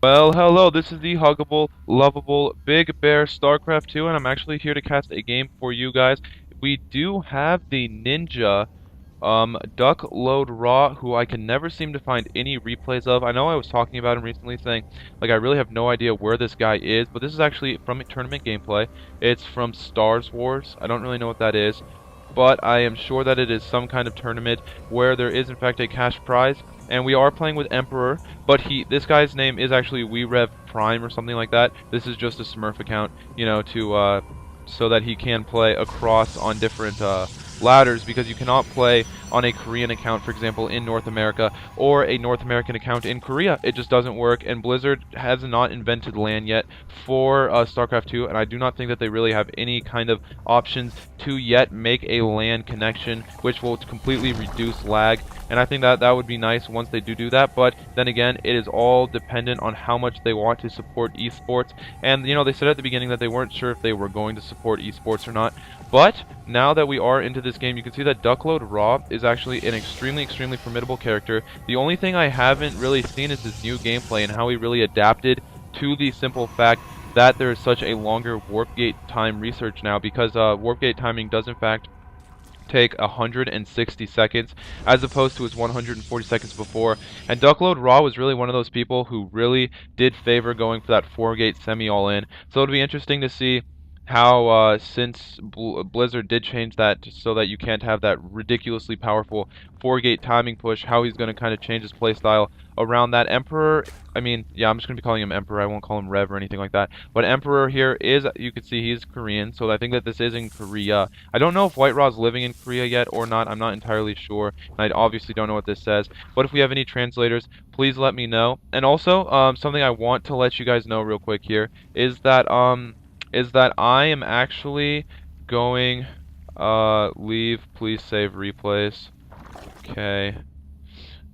Well, hello, this is the huggable, lovable Big Bear StarCraft 2, and I'm actually here to cast a game for you guys. We do have the Ninja, Duck Load Raw, who I can never seem to find any replays of. I know I was talking about him recently, saying, like, I really have no idea where this guy is, but this is actually from a tournament gameplay. It's from Stars Wars. I don't really know what that is, but I am sure that it is some kind of tournament where there is in fact a cash prize, and we are playing with Emperor, but this guy's name is actually WeRev Prime or something like that. This is just a Smurf account, you know, to so that he can play across on different ladders, because you cannot play on a Korean account, for example, in North America, or a North American account in Korea. It just doesn't work, and Blizzard has not invented LAN yet for StarCraft 2, and I do not think that they really have any kind of options to yet make a LAN connection, which will completely reduce lag, and I think that that would be nice once they do that. But then again, it is all dependent on how much they want to support esports, and you know, they said at the beginning that they weren't sure if they were going to support esports or not, but now that we are into this game, you can see that Duckload Raw is actually an extremely formidable character. The only thing I haven't really seen is his new gameplay and how he really adapted to the simple fact that there is such a longer warp gate time research now, because warp gate timing does in fact take 160 seconds as opposed to his 140 seconds before, and Duckload Raw was really one of those people who really did favor going for that 4-gate semi all-in, so it'll be interesting to see how since Blizzard did change that so that you can't have that ridiculously powerful 4-gate timing push, how he's going to kind of change his playstyle around that. Emperor, I mean, yeah, I'm just going to be calling him Emperor, I won't call him Rev or anything like that, but Emperor here is, you can see he's Korean, so I think that this is in Korea. I don't know if Whiteraw's living in Korea yet or not, I'm not entirely sure, and I obviously don't know what this says, but if we have any translators, please let me know. And also, something I want to let you guys know real quick here is that I am actually going, leave, please save replays. Okay.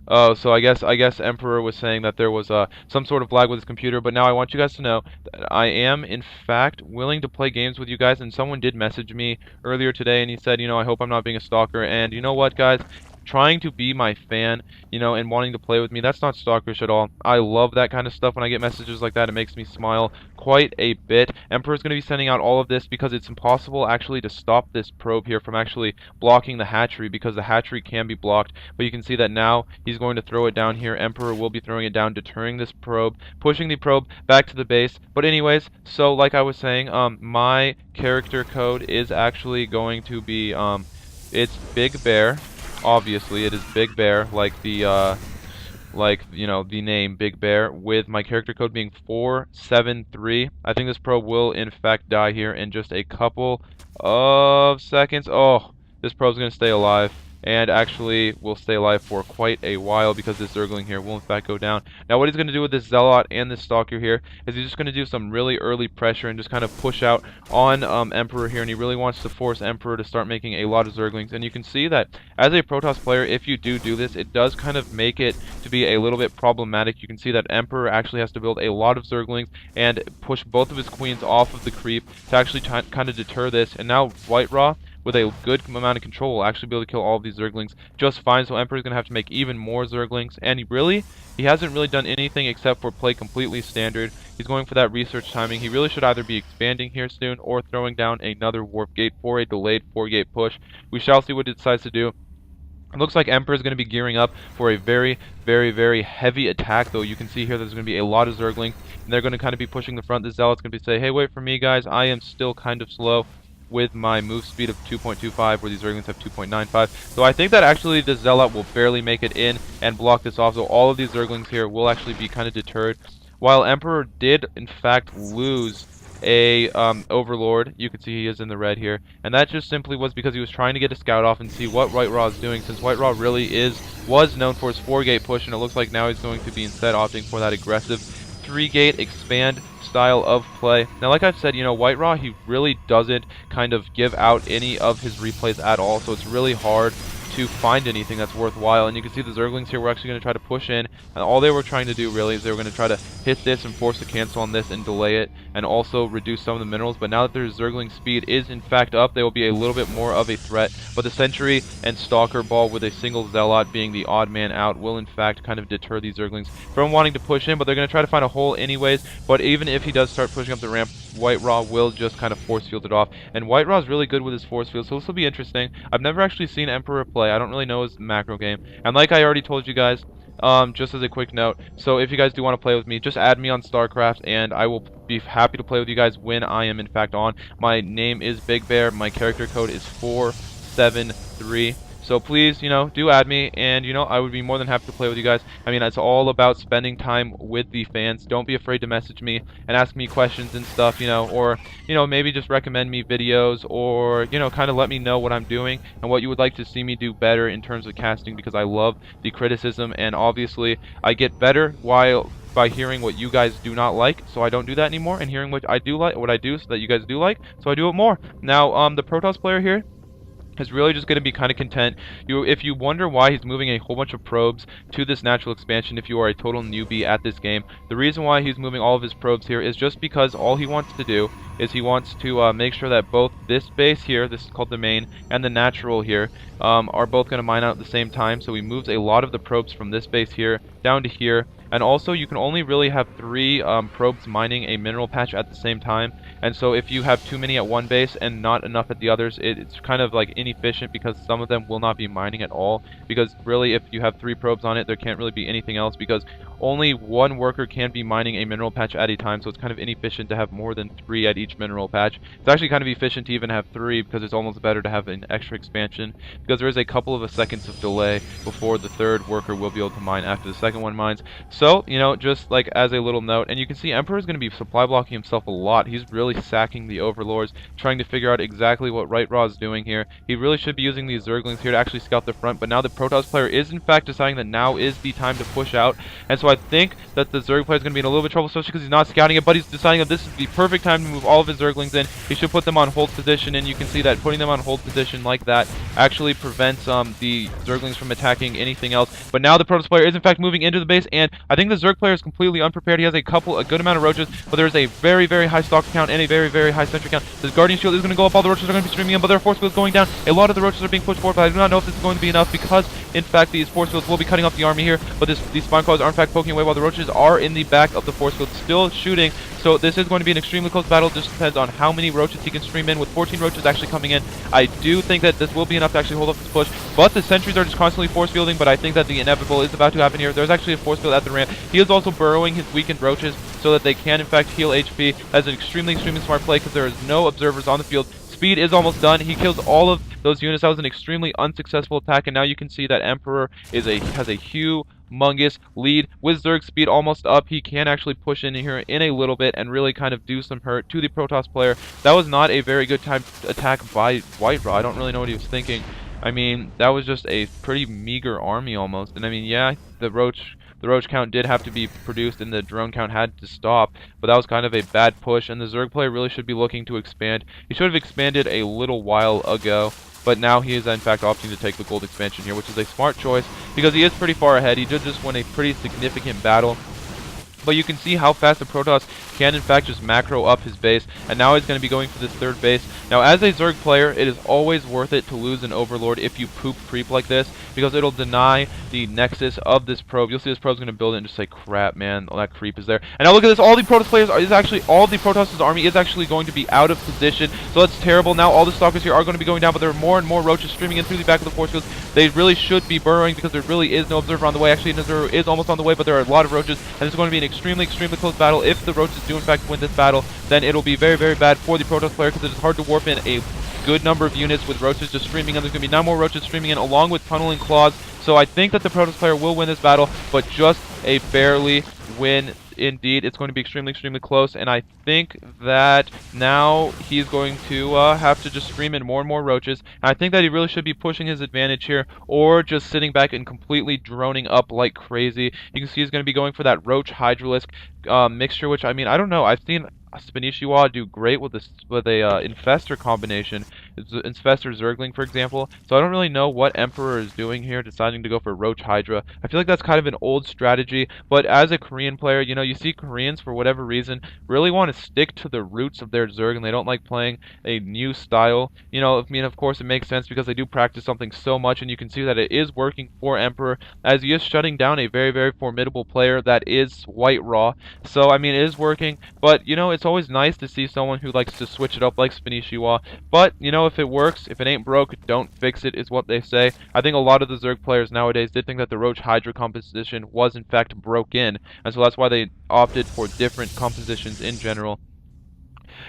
Oh, so I guess Emperor was saying that there was some sort of lag with his computer, but now I want you guys to know that I am in fact willing to play games with you guys, and someone did message me earlier today and he said, you know, I hope I'm not being a stalker, and you know what, guys? Trying to be my fan, you know, and wanting to play with me, that's not stalkerish at all. I love that kind of stuff. When I get messages like that, it makes me smile quite a bit. Emperor's going to be sending out all of this because it's impossible actually to stop this probe here from actually blocking the hatchery, because the hatchery can be blocked, but you can see that now he's going to throw it down here. Emperor will be throwing it down, deterring this probe, pushing the probe back to the base. But anyways, so like I was saying, my character code is actually going to be, it's Big Bear. Obviously, it is Big Bear, like the, you know, the name Big Bear, with my character code being 473. I think this probe will, in fact, die here in just a couple of seconds. Oh, this probe's going to stay alive, and actually will stay alive for quite a while, because this Zergling here will, in fact, go down. Now, what he's going to do with this Zealot and this Stalker here is he's just going to do some really early pressure and just kind of push out on Emperor here, and he really wants to force Emperor to start making a lot of Zerglings. And you can see that as a Protoss player, if you do this, it does kind of make it to be a little bit problematic. You can see that Emperor actually has to build a lot of Zerglings and push both of his queens off of the creep to actually kind of deter this. And now Whitera, with a good amount of control, will actually be able to kill all of these Zerglings just fine. So Emperor's going to have to make even more Zerglings, and he hasn't really done anything except for play completely standard. He's going for that research timing. He really should either be expanding here soon or throwing down another warp gate for a delayed 4-gate push. We shall see what he decides to do. It looks like Emperor is going to be gearing up for a very heavy attack, though. You can see here there's going to be a lot of Zerglings, and they're going to kind of be pushing the front. The Zealot's going to be say, hey, wait for me, guys. I am still kind of slow with my move speed of 2.25, where these Zerglings have 2.95. So I think that actually the Zealot will barely make it in and block this off. So all of these Zerglings here will actually be kind of deterred. While Emperor did, in fact, lose a Overlord, you can see he is in the red here, and that just simply was because he was trying to get a scout off and see what Whitera is doing, since Whitera really was known for his 4-gate push, and it looks like now he's going to be instead opting for that aggressive 3-gate expand style of play. Now, like I've said, you know, Whitera, he really doesn't kind of give out any of his replays at all, so it's really hard to find anything that's worthwhile. And you can see the Zerglings here were actually going to try to push in, and all they were trying to do really is they were going to try to hit this and force a cancel on this and delay it, and also reduce some of the minerals. But now that their Zergling speed is in fact up, they will be a little bit more of a threat. But the Sentry and Stalker Ball with a single Zealot being the odd man out will in fact kind of deter these Zerglings from wanting to push in, but they're going to try to find a hole anyways. But even if he does start pushing up the ramp, Whitera will just kind of force field it off, and Whitera is really good with his force field, so this will be interesting. I've never actually seen Emperor play. I don't really know his macro game, and like I already told you guys, just as a quick note, so if you guys do want to play with me, just add me on StarCraft, and I will be happy to play with you guys when I am in fact on. My name is Big Bear. My character code is 473. So please, do add me, and, I would be more than happy to play with you guys. I mean, it's all about spending time with the fans. Don't be afraid to message me and ask me questions and stuff, or, maybe just recommend me videos, or, kind of let me know what I'm doing and what you would like to see me do better in terms of casting, because I love the criticism, and obviously I get better by hearing what you guys do not like, so I don't do that anymore, and hearing what I do like, what I do so that you guys do like, so I do it more. Now, the Protoss player here is really just going to be kind of content. If you wonder why he's moving a whole bunch of probes to this natural expansion, if you are a total newbie at this game, the reason why he's moving all of his probes here is just because all he wants to do is he wants to make sure that both this base here, this is called the main, and the natural here, are both going to mine out at the same time. So he moves a lot of the probes from this base here down to here. And also, you can only really have 3 probes mining a mineral patch at the same time. And so if you have too many at one base and not enough at the others, it's kind of like inefficient, because some of them will not be mining at all. Because really, if you have 3 probes on it, there can't really be anything else, because only one worker can be mining a mineral patch at a time. So it's kind of inefficient to have more than 3 at each mineral patch. It's actually kind of efficient to even have 3, because it's almost better to have an extra expansion, because there is a couple of seconds of delay before the 3rd worker will be able to mine after the 2nd one mines. So, just like as a little note, and you can see Emperor is going to be supply blocking himself a lot. He's really sacking the Overlords, trying to figure out exactly what Whitera is doing here. He really should be using these Zerglings here to actually scout the front, but now the Protoss player is in fact deciding that now is the time to push out, and so I think that the Zerg player is going to be in a little bit of trouble, especially because he's not scouting it, but he's deciding that this is the perfect time to move all of his Zerglings in. He should put them on hold position, and you can see that putting them on hold position like that actually prevents the Zerglings from attacking anything else. But now the Protoss player is in fact moving into the base, and I think the Zerg player is completely unprepared. He has a good amount of roaches, but there's a very, very high stock count and a very, very high sentry count. This Guardian Shield is going to go up. All the roaches are going to be streaming in, but their force field is going down. A lot of the roaches are being pushed forward, but I do not know if this is going to be enough, because in fact these force fields will be cutting off the army here, but these spawn crawlers are in fact poking away while the roaches are in the back of the force field still shooting. So this is going to be an extremely close battle. Just depends on how many roaches he can stream in. With 14 roaches actually coming in, I do think that this will be enough to actually hold up this push, but the sentries are just constantly force fielding. But I think that the inevitable is about to happen here. There's actually a force field at the ramp. He is also burrowing his weakened roaches so that they can in fact heal HP. That's an extremely smart play, because there is no observers on the field. Speed is almost done. He kills all of those units. That was an extremely unsuccessful attack, and now you can see that Emperor has a humongous lead. With Zerg speed almost up, he can actually push in here in a little bit and really kind of do some hurt to the Protoss player. That was not a very good time attack by Whitera. I don't really know what he was thinking. I mean, that was just a pretty meager army almost. And I mean, yeah, the roach count did have to be produced and the drone count had to stop, but that was kind of a bad push, and the Zerg player really should be looking to expand. He should have expanded a little while ago, but now he is in fact opting to take the gold expansion here, which is a smart choice, because he is pretty far ahead. He did just win a pretty significant battle. But you can see how fast the Protoss can in fact just macro up his base, and now he's going to be going for this 3rd base. Now as a Zerg player, it is always worth it to lose an Overlord if you poop creep like this, because it'll deny the nexus of this probe. You'll see this probe's going to build it and just say, crap man, all that creep is there. And now look at this, all the Protoss players all the Protoss' army is actually going to be out of position, so that's terrible. Now all the stalkers here are going to be going down, but there are more and more roaches streaming in through the back of the force fields. They really should be burrowing, because there really is no observer on the way. Actually, an observer is almost on the way, but there are a lot of roaches, and it's going to be an extremely close battle. If the roaches do in fact win this battle, then it'll be very bad for the Protoss player, because it is hard to warp in a good number of units with roaches just streaming in. There's going to be 9 more roaches streaming in, along with tunneling claws. So I think that the Protoss player will win this battle, but just a barely win indeed. It's going to be extremely close, and I think that now he's going to have to just stream in more and more roaches. And I think that he really should be pushing his advantage here, or just sitting back and completely droning up like crazy. You can see he's going to be going for that Roach Hydralisk mixture, which, I mean, I don't know. I've seen Spanishiwa do great with a Infestor combination, Infestor Zergling, for example. So I don't really know what Emperor is doing here, deciding to go for Roach Hydra. I feel like that's kind of an old strategy, but as a Korean player, you know, you see Koreans, for whatever reason, really want to stick to the roots of their Zerg, and they don't like playing a new style. You know, I mean, of course, it makes sense because they do practice something so much, and you can see that it is working for Emperor, as he is shutting down a very, very formidable player that is Whitera. So, I mean, it is working, but, you know, it's always nice to see someone who likes to switch it up like Spinishiwa. But, you know, if it works, if it ain't broke, don't fix it, is what they say. I think a lot of the Zerg players nowadays did think that the Roach Hydra composition was, in fact, broken, and so that's why they opted for different compositions in general.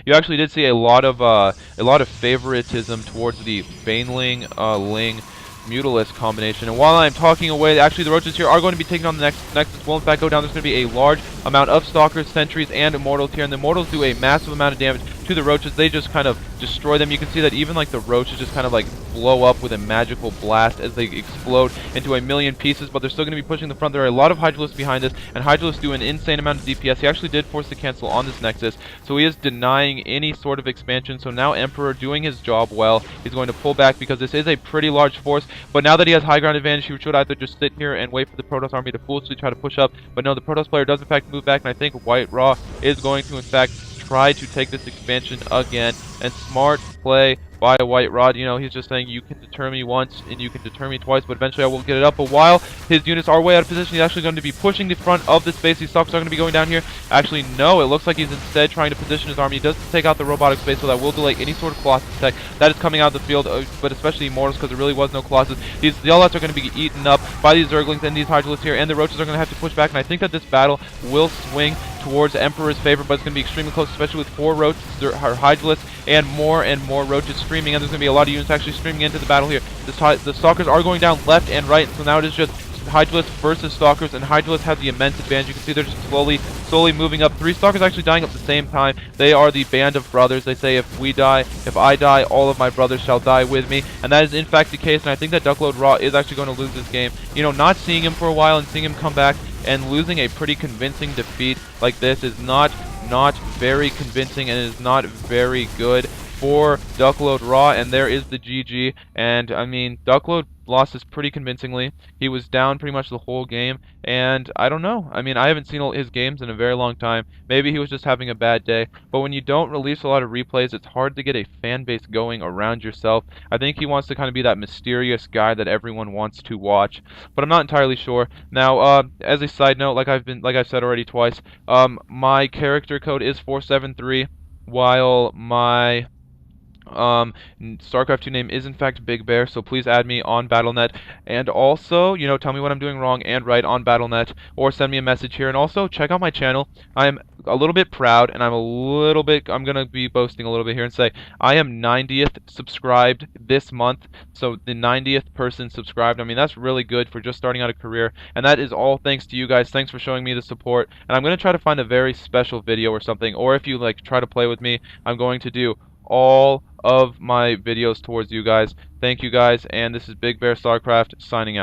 You actually did see a lot of favoritism towards the Baneling Ling Mutalisk combination. And while I'm talking away, actually the roaches here are going to be taking on the Nexus. Will in fact go down. There's going to be a large amount of Stalkers, Sentries, and Immortals here, and the Immortals do a massive amount of damage to the roaches. They just kind of destroy them. You can see that even like the roaches just kind of like blow up with a magical blast as they explode into a million pieces, but they're still going to be pushing the front. There are a lot of Hydralisks behind us, and Hydralisks do an insane amount of DPS. He actually did force the cancel on this Nexus, so he is denying any sort of expansion. So now Emperor doing his job well. He's going to pull back because this is a pretty large force, but now that he has high ground advantage, he should either just sit here and wait for the Protoss army to foolishly try to push up, but no, the Protoss player does in fact move back, and I think Whitera is going to in fact try to take this expansion again, and smart play by Whitera. You know, he's just saying you can deter me once and you can deter me twice, but eventually I will get it up. But while his units are way out of position, he's actually going to be pushing the front of this base. These Stalkers are going to be going down here. Actually, no, it looks like he's instead trying to position his army. He does take out the robotic space, so that will delay any sort of Colossus attack that is coming out of the field, but especially Immortals, because there really was no Colossus. These Zealots are going to be eaten up by these Zerglings and these Hydralisks here, and the Roaches are going to have to push back, and I think that this battle will swing towards Emperor's favor, but it's going to be extremely close, especially with 4 Roaches, Hydralisks, and more Roaches streaming, and there's going to be a lot of units actually streaming into the battle here. The Stalkers are going down left and right, so now it is just Hydralisks versus Stalkers, and Hydralisks have the immense advantage. You can see they're just slowly moving up. 3 Stalkers actually dying at the same time. They are the band of brothers. They say if I die, all of my brothers shall die with me, and that is in fact the case, and I think that Duckload Raw is actually going to lose this game. You know, not seeing him for a while and seeing him come back and losing a pretty convincing defeat like this is not very convincing, and it is not very good for Duckload Raw, and there is the GG. And I mean, Duckload lost this pretty convincingly. He was down pretty much the whole game, and I don't know. I mean, I haven't seen his games in a very long time. Maybe he was just having a bad day, but when you don't release a lot of replays, it's hard to get a fan base going around yourself. I think he wants to kind of be that mysterious guy that everyone wants to watch, but I'm not entirely sure. Now, as a side note, like I've said already twice, my character code is 473, while my StarCraft 2 name is in fact Big Bear, so please add me on Battle.net, and also, you know, tell me what I'm doing wrong and right on Battle.net, or send me a message here, and also check out my channel. I'm a little bit proud, and I'm gonna be boasting a little bit here and say I am 90th subscribed this month, so the 90th person subscribed. I mean, that's really good for just starting out a career, and that is all thanks to you guys. Thanks for showing me the support, and I'm gonna try to find a very special video or something, or if you like try to play with me, I'm going to do all of my videos towards you guys. Thank you guys, and this is Big Bear StarCraft signing out.